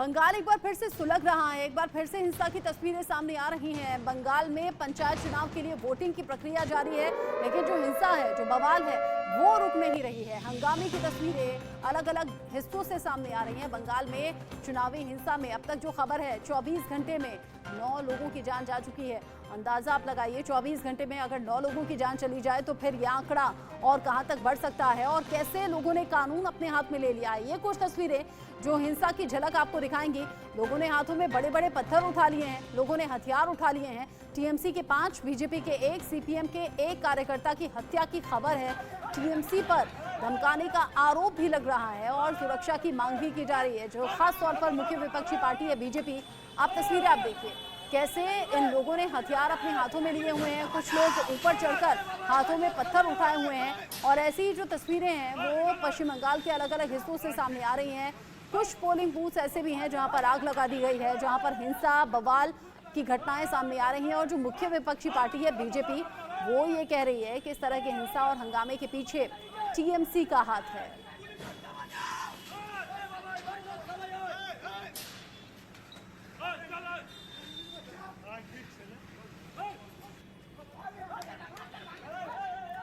बंगाल एक बार फिर से सुलग रहा है, एक बार फिर से हिंसा की तस्वीरें सामने आ रही हैं। बंगाल में पंचायत चुनाव के लिए वोटिंग की प्रक्रिया जारी है, लेकिन जो हिंसा है, जो बवाल है, वो रुक नहीं रही है। हंगामे की तस्वीरें अलग अलग हिस्सों से सामने आ रही हैं। बंगाल में चुनावी हिंसा में अब तक जो खबर है, 24 घंटे में 9 लोगों की जान जा चुकी है। अंदाजा आप लगाइए, 24 घंटे में अगर 9 लोगों की जान चली जाए तो फिर यह आंकड़ा और कहां तक बढ़ सकता है और कैसे लोगों ने कानून अपने हाथ में ले लिया है। ये कुछ तस्वीरें जो हिंसा की झलक आपको दिखाएंगी। लोगों ने हाथों में बड़े बड़े पत्थर उठा लिए हैं, लोगों ने हथियार उठा लिए हैं। टीएमसी के 5, बीजेपी के 1, सीपीएम के 1 कार्यकर्ता की हत्या की खबर है। टीएमसी पर धमकाने का आरोप भी लग रहा है और सुरक्षा की मांग भी की जा रही है, जो खास तौर पर मुख्य विपक्षी पार्टी है बीजेपी। आप तस्वीरें आप देखिए कैसे इन लोगों ने हथियार अपने हाथों में लिए हुए हैं। कुछ लोग ऊपर चढ़कर हाथों में पत्थर उठाए हुए हैं और ऐसी जो तस्वीरें हैं वो पश्चिम बंगाल के अलग अलग हिस्सों से सामने आ रही हैं। कुछ पोलिंग बूथ्स ऐसे भी हैं जहां पर आग लगा दी गई है, जहां पर हिंसा बवाल की घटनाएं सामने आ रही हैं और जो मुख्य विपक्षी पार्टी है बीजेपी, वो ये कह रही है कि इस तरह के हिंसा और हंगामे के पीछे टीएमसी का हाथ है।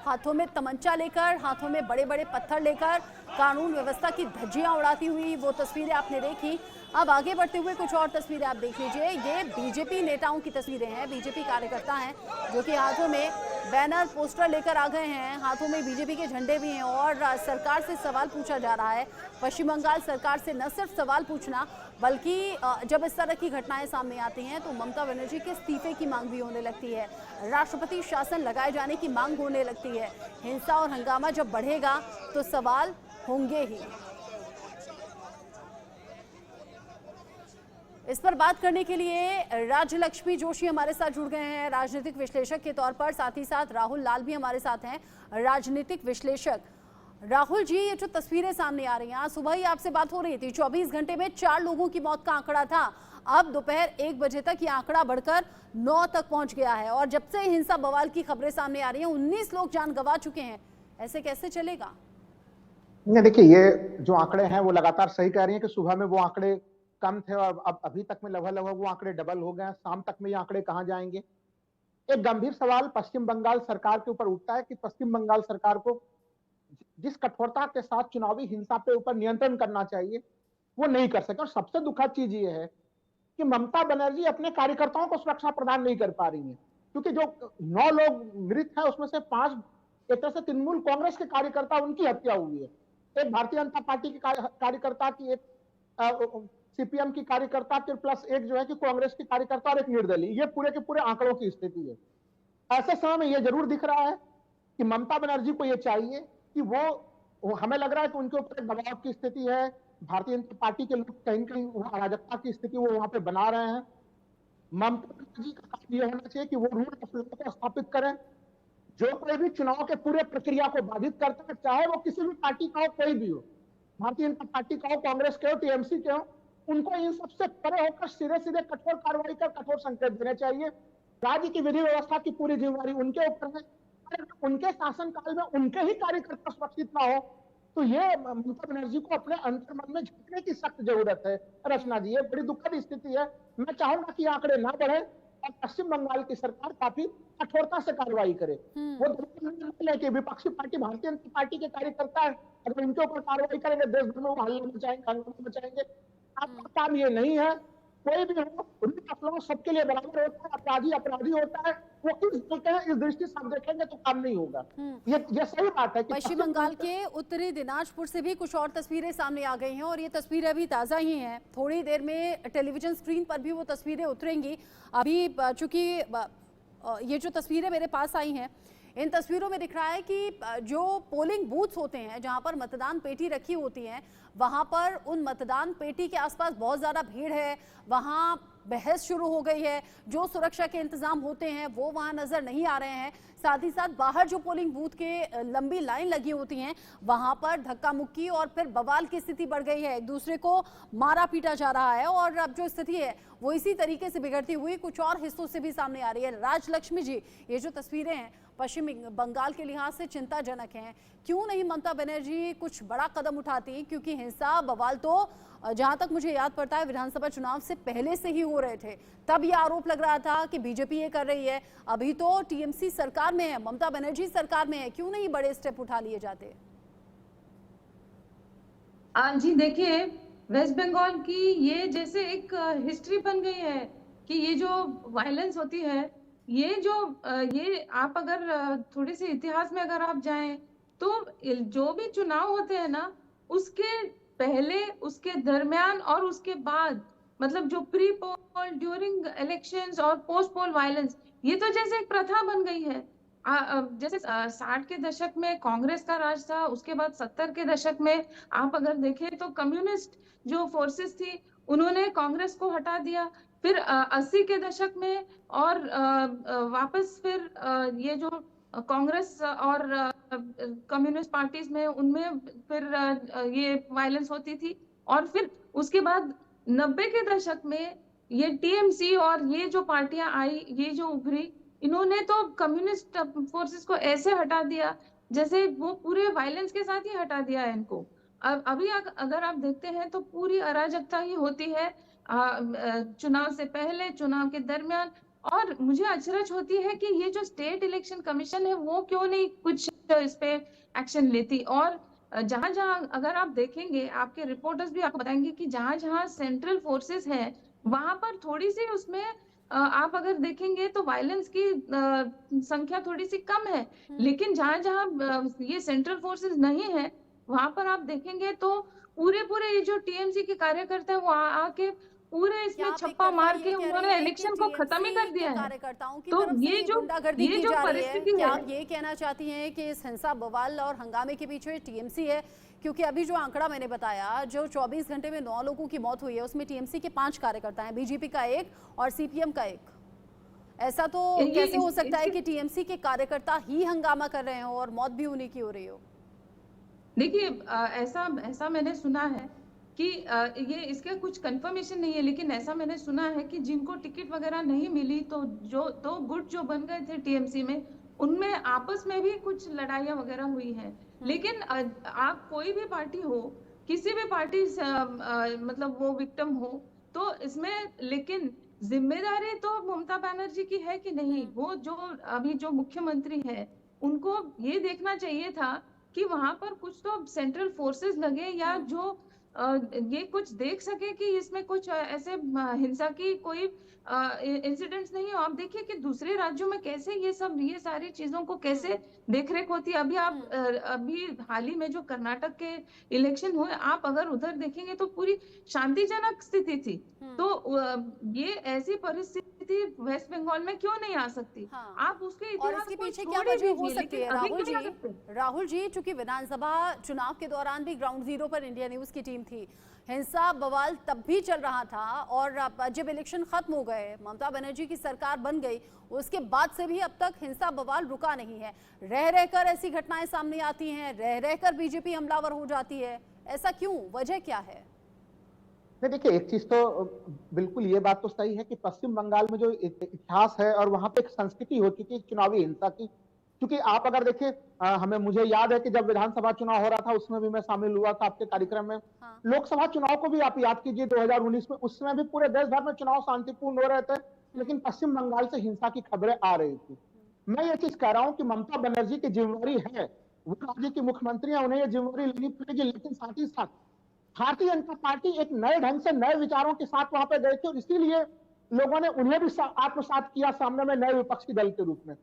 हाथों में तमंचा लेकर, हाथों में बड़े बड़े पत्थर लेकर कानून व्यवस्था की धज्जियां उड़ाती हुई वो तस्वीरें आपने देखी। अब आगे बढ़ते हुए कुछ और तस्वीरें आप देख लीजिए। ये बीजेपी नेताओं की तस्वीरें हैं, बीजेपी कार्यकर्ता हैं जो कि हाथों में बैनर पोस्टर लेकर आ गए हैं, हाथों में बीजेपी के झंडे भी हैं और सरकार से सवाल पूछा जा रहा है। पश्चिम बंगाल सरकार से न सिर्फ सवाल पूछना बल्कि जब इस तरह की घटनाएं सामने आती हैं तो ममता बनर्जी के इस्तीफे की मांग भी होने लगती है, राष्ट्रपति शासन लगाए जाने की मांग होने लगती है। हिंसा और हंगामा जब बढ़ेगा तो सवाल होंगे ही। इस पर बात करने के लिए राजलक्ष्मी जोशी हमारे साथ जुड़ गए हैं, राजनीतिक विश्लेषक के तौर पर। साथ ही साथ राहुल लाल भी हमारे साथ हैं, राजनीतिक विश्लेषक। राहुल जी, ये जो तस्वीरें सामने आ रही हैं, आज सुबह ही आपसे बात हो रही थी, 24 घंटे में 4 लोगों की मौत का आंकड़ा था। अब दोपहर 1 बजे तक ये आंकड़ा बढ़कर 9 तक पहुंच गया है और जब से हिंसा बवाल की खबरें सामने आ रही हैं 19 लोग जान गंवा चुके हैं। ऐसे कैसे चलेगा? देखिए, ये जो आंकड़े हैं वो लगातार सही कह रही हैं कि सुबह में वो आंकड़े कम थे और अब अभी तक में लगभग वो आंकड़े डबल हो गए हैं। शाम तक में ये आंकड़े कहां जाएंगे? एक गंभीर सवाल पश्चिम बंगाल सरकार के ऊपर उठता है कि पश्चिम बंगाल सरकार को जिस कठोरता के साथ चुनावी हिंसा पे ऊपर नियंत्रण करना चाहिए वो नहीं कर सके। और सबसे दुखद चीज ये है कि ममता बनर्जी अपने कार्यकर्ताओं को सुरक्षा प्रदान नहीं कर पा रही है, क्योंकि जो 9 लोग मृत हैं उसमें से 5 एक तरह से तृणमूल कांग्रेस के कार्यकर्ता, उनकी हत्या हुई है। एक भारतीय जनता पार्टी के कार्यकर्ता की, एक सीपीएम की कार्यकर्ता के प्लस एक जो है कि कांग्रेस की कार्यकर्ता और एक निर्दलीय। ये पूरे के पूरे आंकड़ों की स्थिति है। ऐसे समय में यह जरूर दिख रहा है कि ममता बनर्जी को यह चाहिए कि वो हमें लग रहा है कि उनके ऊपर दबाव की स्थिति है। भारतीय जनता पार्टी के लोग कहीं कहीं अराजकता की स्थिति वो वहां पे बना रहे हैं। ममता बनर्जी का काम यह होना चाहिए कि वो रूल ऑफ लॉ को स्थापित करें। जो कोई भी चुनाव के पूरे प्रक्रिया को बाधित करता है, चाहे वो किसी भी पार्टी का हो, कोई भी हो, भारतीय जनता पार्टी का हो, कांग्रेस के हो, टीएमसी के हो, उनको इन सबसे परे होकर सीधे सीधे कठोर कार्रवाई कर कठोर संकेत देने चाहिए। राज्य की विधि व्यवस्था की पूरी जिम्मेदारी उनके ऊपर है। उनके शासनकाल में उनके ही कार्यकर्ता सुरक्षित ना हो तो ये ममता बनर्जी को अपने अंतर्मन में झुकने की सख्त जरूरत है। रचना जी, ये बड़ी दुखद स्थिति है। मैं चाहूंगा कि आंकड़े ना बढ़े और पश्चिम बंगाल की सरकार काफी कठोरता से कार्रवाई करे। वो लेके विपक्षी पार्टी भारतीय जनता पार्टी के कार्यकर्ता है, अगर उनके ऊपर कार्रवाई करेंगे देश भर में वो हल्ला मचाएंगे। आपका काम ये नहीं है। कोई भी हो, रूल ऑफ लॉ सबके लिए बराबर होता है, अपराधी अपराधी होता है। वो किस होते हैं इस दृष्टि से आप देखेंगे तो काम नहीं होगा। ये सही बात है कि पश्चिम बंगाल के उत्तरी दिनाजपुर से भी कुछ और तस्वीरें सामने आ गई हैं और ये तस्वीरें अभी ताज़ा ही हैं। थोड़ी देर में टेलीविजन स्क्रीन पर भी वो तस्वीरें उतरेंगी। अभी चूंकि ये जो तस्वीरें मेरे पास आई हैं, इन तस्वीरों में दिख रहा है कि जो पोलिंग बूथ्स होते हैं, जहां पर मतदान पेटी रखी होती हैं, वहां पर उन मतदान पेटी के आसपास बहुत ज़्यादा भीड़ है। वहां बहस शुरू हो गई है। जो सुरक्षा के इंतजाम होते हैं वो वहां नजर नहीं आ रहे हैं। साथ ही साथ बाहर जो पोलिंग बूथ के लंबी लाइन लगी होती हैं, वहां पर धक्का मुक्की और फिर बवाल की स्थिति बढ़ गई है। एक दूसरे को मारा पीटा जा रहा है और अब जो स्थिति है वो इसी तरीके से बिगड़ती हुई कुछ और हिस्सों से भी सामने आ रही है। राजलक्ष्मी जी, ये जो तस्वीरें हैं पश्चिम बंगाल के लिहाज से चिंताजनक हैं। क्यों नहीं ममता बनर्जी कुछ बड़ा कदम उठाती? क्योंकि हिंसा बवाल तो जहां तक मुझे याद पड़ता है विधानसभा चुनाव से पहले से ही हो रहे थे। तब ये आरोप लग रहा था कि बीजेपी ये कर रही है। अभी तो टीएमसी सरकार में है, ममता बनर्जी सरकार में है, क्यों नहीं बड़े स्टेप उठा लिए जाते? जी देखिए, वेस्ट बंगाल की ये जैसे एक हिस्ट्री बन गई है कि ये जो वायलेंस होती है, ये जो ये आप अगर थोड़ी सी इतिहास में अगर आप जाएं तो जो भी चुनाव होते हैं ना, उसके पहले, उसके दरमियान और उसके बाद, मतलब जो प्री पोल, ड्यूरिंग इलेक्शंस और पोस्ट पोल वायलेंस, ये तो जैसे एक प्रथा बन गई है। जैसे 60 के दशक में कांग्रेस का राज था, उसके बाद 70 के दशक में आप अगर देखें तो कम्युनिस्ट जो फोर्सेस थी उन्होंने कांग्रेस को हटा दिया। फिर 80 के दशक में और वापस फिर ये जो कांग्रेस और कम्युनिस्ट पार्टीज में उनमें फिर ये वायलेंस होती थी। और फिर उसके बाद 90 के दशक में ये टीएमसी और ये जो पार्टियां आई, ये जो उभरी, इन्होंने तो कम्युनिस्ट फोर्सेस को ऐसे हटा दिया जैसे वो पूरे वायलेंस के साथ ही हटा दिया है इनको। अब अभी अगर आप देखते हैं तो पूरी अराजकता ही होती है चुनाव से पहले, चुनाव के दरमियान। और मुझे अचरज होती है कि ये जो स्टेट इलेक्शन कमीशन है वो क्यों नहीं कुछ इस पे एक्शन लेती। और जहां जहां अगर आप देखेंगे, आपके रिपोर्टर्स भी आपको बताएंगे कि जहां जहां सेंट्रल फोर्सेस हैं वहां पर थोड़ी सी उसमें आप अगर देखेंगे तो वायलेंस की संख्या थोड़ी सी कम है। लेकिन जहां जहां ये सेंट्रल फोर्सेस नहीं है वहां पर आप देखेंगे तो पूरे पूरे ये जो टीएमसी के कार्यकर्ता है वो आके पूरे इसमें छप्पा मार के उन्होंने इलेक्शन को खत्म ही कर दिया है। कार्यकर्ताओं की तो तरफ से ये जो गुंडागर्दी की जा रही है, परिस्थिति क्या है, आप ये कहना चाहती हैं कि इस हिंसा बवाल और हंगामे के पीछे टीएमसी है? क्योंकि अभी जो आंकड़ा मैंने बताया, जो 24 घंटे में 9 लोगों की मौत हुई है उसमें टीएमसी के 5 कार्यकर्ता हैं, बीजेपी का 1 और सीपीएम का 1। ऐसा तो कैसे हो सकता है कि टीएमसी के कार्यकर्ता ही हंगामा कर रहे हो और मौत भी उन्हीं की हो रही हो? देखिए, ऐसा मैंने सुना है कि ये इसका कुछ कंफर्मेशन नहीं है, लेकिन ऐसा मैंने सुना है कि जिनको टिकट वगैरह नहीं मिली तो जो 2 गुट जो बन गए थे टीएमसी में, उनमें आपस में भी कुछ लड़ाइयाँ वगैरह हुई हैं। लेकिन आप कोई भी पार्टी हो, किसी भी पार्टी मतलब वो विक्टिम हो, तो इसमें लेकिन जिम्मेदारी तो ममता बनर्जी की है कि नहीं? वो जो अभी जो मुख्यमंत्री है उनको ये देखना चाहिए था कि वहां पर कुछ तो सेंट्रल फोर्सेस लगे या जो ये कुछ देख सके कि इसमें कुछ ऐसे हिंसा की कोई इंसिडेंट्स नहीं हो। आप देखिए कि दूसरे राज्यों में कैसे ये सारी चीजों को कैसे देखरेख होती है। अभी हाल ही में जो कर्नाटक के इलेक्शन हुए, आप अगर उधर देखेंगे तो पूरी शांतिजनक स्थिति थी। तो ये ऐसी परिस्थिति वेस्ट बंगाल में क्यों नहीं आ सकती? हाँ। आप उसके और इतिहास इसके को पीछे क्या छोड़ ही वजह हो दीजिए, सकती है लेकिन अभी राहुल क्यों नहीं आ जी? सकते? राहुल जी, चूंकि विधानसभा चुनाव के दौरान भी ग्राउंड जीरो पर इंडिया न्यूज की टीम थी, हिंसा बवाल तब भी चल रहा था और जब इलेक्शन खत्म हो गए, ममता बनर्जी की सरकार बन गई, उसके बाद से भी अब तक हिंसा बवाल रुका नहीं है। रह रहकर ऐसी घटनाएं सामने आती हैं, रह रहकर बीजेपी हमलावर हो जाती है। ऐसा क्यों? वजह क्या है? नहीं, देखिए, एक चीज तो बिल्कुल ये बात तो सही है कि पश्चिम बंगाल में जो इतिहास है और वहां पे एक संस्कृति हो चुकी है चुनावी हिंसा की। क्योंकि आप अगर देखिए, मुझे याद है कि जब विधानसभा चुनाव हो रहा था उसमें भी मैं शामिल हुआ था आपके कार्यक्रम में। हाँ। लोकसभा चुनाव को भी आप याद कीजिए 2019 में, उस समय भी पूरे देश भर में चुनाव शांतिपूर्ण हो रहे थे, लेकिन पश्चिम बंगाल से हिंसा की खबरें आ रही थी। मैं ये चीज कह रहा हूं कि ममता बनर्जी की जिम्मेवारी है, वो राज्य की मुख्यमंत्री है, उन्हें ये जिम्मेवारी लेनी पड़ेगी। लेकिन साथ ही साथ भारतीय जनता पार्टी एक नए ढंग से नए विचारों के साथ वहां पे गई थी और इसीलिए लोगों ने उन्हें भी आत्मसात किया सामने में नए विपक्षी दल के रूप में।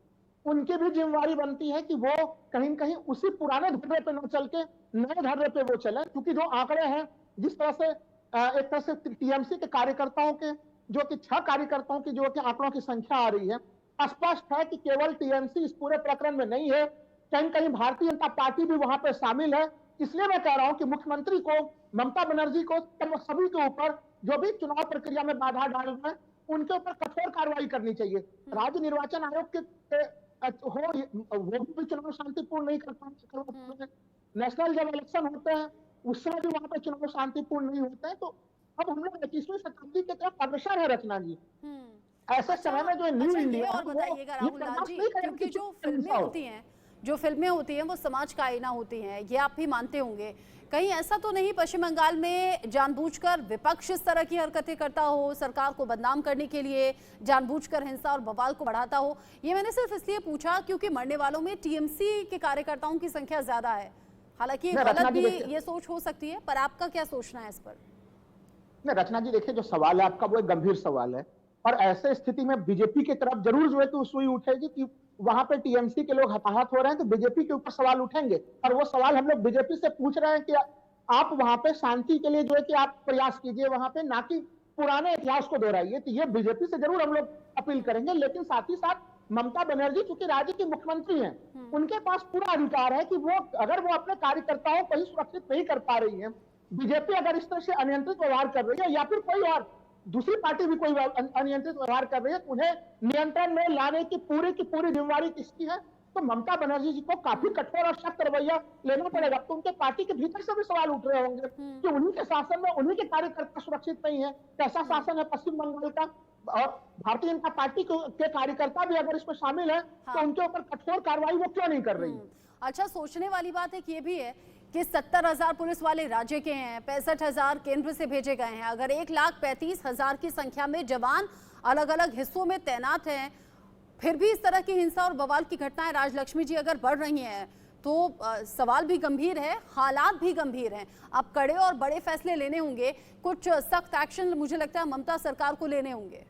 उनकी भी जिम्मेवारी बनती है कि वो कहीं न कहीं उसी पुराने धर्रे पे न चल के नए धर्रे पे वो चले। क्योंकि जो आंकड़े हैं, जिस तरह से एक तरह से टीएमसी के कार्यकर्ताओं के, जो कि 6 कार्यकर्ताओं की जो कि आंकड़ों की संख्या आ रही है, स्पष्ट है कि केवल टीएमसी इस पूरे प्रकरण में नहीं है, कहीं कहीं भारतीय जनता पार्टी भी वहां पे शामिल है। इसलिए मैं कह रहा हूं कि मुख्यमंत्री को, ममता बनर्जी को, सभी के ऊपर जो भी चुनाव प्रक्रिया में बाधा डाल रहे हैं उनके ऊपर कठोर कार्रवाई करनी चाहिए। राज्य निर्वाचन आयोग के वो भी चुनाव शांतिपूर्ण नहीं कर पाते। नेशनल जब इलेक्शन होते हैं उस समय भी वहां पर चुनाव शांतिपूर्ण नहीं होते हैं। तो अब हम लोग 21वीं शताब्दी की तरफ अग्रसर है, रचना जी। ऐसे समय में जो न्यू अच्छा, ये इंडिया और बताइएगा राहुल लाल जी, क्योंकि जो फिल्में होती हैं वो समाज का आईना होती हैं, ये आप भी मानते होंगे। कहीं ऐसा तो नहीं पश्चिम बंगाल में जानबूझकर विपक्ष इस तरह की हरकतें करता हो, सरकार को बदनाम करने के लिए जानबूझकर हिंसा और बवाल को बढ़ाता हो? ये मैंने सिर्फ इसलिए पूछा क्योंकि मरने वालों में टीएमसी के कार्यकर्ताओं की संख्या ज्यादा है। हालांकि गलत भी ये सोच हो सकती है, पर आपका क्या सोचना है इस पर? नहीं रचना जी, देखिए जो सवाल है आपका वो एक गंभीर सवाल है, और ऐसे स्थिति में बीजेपी की तरफ जरूर जो है कि सुई उठेगी कि वहां पे टीएमसी के लोग हताहत हो रहे हैं, तो बीजेपी के ऊपर सवाल उठेंगे। और वो सवाल हम लोग बीजेपी से पूछ रहे हैं कि आप वहां पे शांति के लिए जो है कि आप प्रयास कीजिए वहां पे, ना कि पुराने इतिहास को दोहराइए। तो ये बीजेपी से जरूर हम लोग अपील करेंगे, लेकिन साथ ही साथ ममता बनर्जी चूंकि राज्य की मुख्यमंत्री हैं, उनके पास पूरा अधिकार है कि वो अगर वो अपने कार्यकर्ताओं को ही सुरक्षित नहीं कर पा रही है, बीजेपी अगर इस तरह से अनियंत्रित व्यवहार कर रही है या फिर कोई और दूसरी पार्टी भी कोई अनियंत्रित व्यवहार कर रही है, उन्हें नियंत्रण में लाने की पूरी जिम्मेवारी किसकी है? तो ममता बनर्जी जी को काफी कठोर और सख्त रवैया लेना पड़ेगा। तो उनके पार्टी के भीतर से भी सवाल उठ रहे होंगे कि उन्हीं के शासन में उन्हीं के कार्यकर्ता सुरक्षित नहीं है। कैसा शासन है पश्चिम बंगाल का? और भारतीय जनता पार्टी के कार्यकर्ता भी अगर इसमें शामिल है तो उनके ऊपर कठोर कार्रवाई वो क्यों नहीं कर रही? अच्छा, सोचने वाली बात एक ये भी है कि 70,000 पुलिस वाले राज्य के हैं, 65,000 केंद्र से भेजे गए हैं। अगर 1,35,000 की संख्या में जवान अलग अलग हिस्सों में तैनात हैं, फिर भी इस तरह की हिंसा और बवाल की घटनाएं राजलक्ष्मी जी अगर बढ़ रही हैं, तो सवाल भी गंभीर है, हालात भी गंभीर हैं। अब कड़े और बड़े फैसले लेने होंगे, कुछ सख्त एक्शन मुझे लगता है ममता सरकार को लेने होंगे।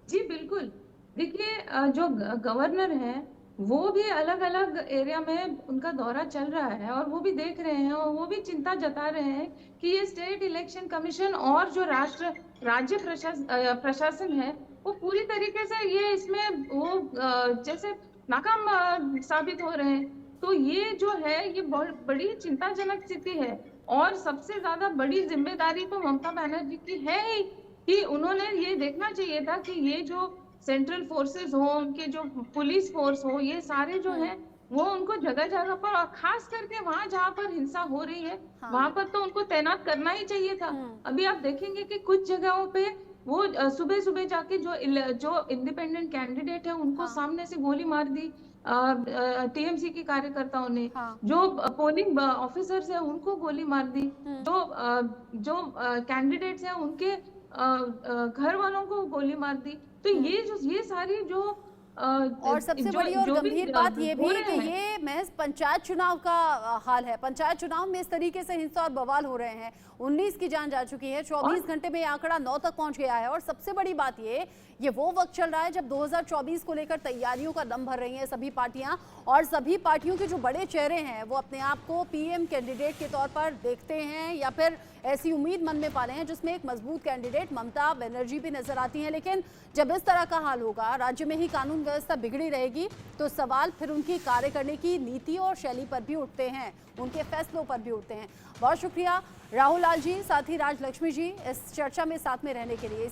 जी बिल्कुल, देखिए जो गवर्नर हैं वो भी अलग अलग एरिया में उनका दौरा चल रहा है और वो भी देख रहे हैं और वो भी चिंता जता रहे हैं कि ये स्टेट इलेक्शन कमीशन और जो राज्य प्रशासन है वो पूरी तरीके से ये इसमें वो जैसे नाकाम साबित हो रहे हैं। तो ये जो है ये बहुत बड़ी चिंताजनक स्थिति है और सबसे ज्यादा बड़ी जिम्मेदारी तो ममता बनर्जी की है ही कि उन्होंने ये देखना चाहिए था कि ये जो सेंट्रल फोर्सेस हो, उनके जो पुलिस फोर्स हो, ये सारे जो है वो उनको जगह जगह पर और खास करके वहां जहाँ पर हिंसा हो रही है वहां पर तो उनको तैनात करना ही चाहिए था। अभी आप देखेंगे कि कुछ जगहों पे वो सुबह सुबह जाके जो इंडिपेंडेंट कैंडिडेट है उनको सामने से गोली मार दी टीएमसी के कार्यकर्ताओं ने। जो पोलिंग ऑफिसर्स है उनको गोली मार दी। जो कैंडिडेट्स हैं उनके घर वालों को गोली मार दी। तो ये सारी जो और सबसे बड़ी और गंभीर बात ये भी है कि ये महज पंचायत चुनाव का हाल है। पंचायत चुनाव में इस तरीके से हिंसा और बवाल हो रहे हैं। 19 की जान जा चुकी है, 24 घंटे में आंकड़ा 9 तक पहुंच गया है। और सबसे बड़ी बात ये वो वक्त चल रहा है जब 2024 को लेकर तैयारियों का दम भर रही हैं सभी पार्टियां, और सभी पार्टियों के जो बड़े चेहरे हैं वो अपने आप को पीएम कैंडिडेट के तौर पर देखते हैं या फिर ऐसी उम्मीद मन में पाले हैं जिसमें एक मजबूत कैंडिडेट ममता बनर्जी भी नजर आती हैं। लेकिन जब इस तरह का हाल होगा, राज्य में ही कानून व्यवस्था बिगड़ी रहेगी, तो सवाल फिर उनकी कार्य करने की नीति और शैली पर भी उठते हैं, उनके फैसलों पर भी उठते हैं। बहुत शुक्रिया राहुल लाल जी, साथ ही राजलक्ष्मी जी, इस चर्चा में साथ में रहने के लिए।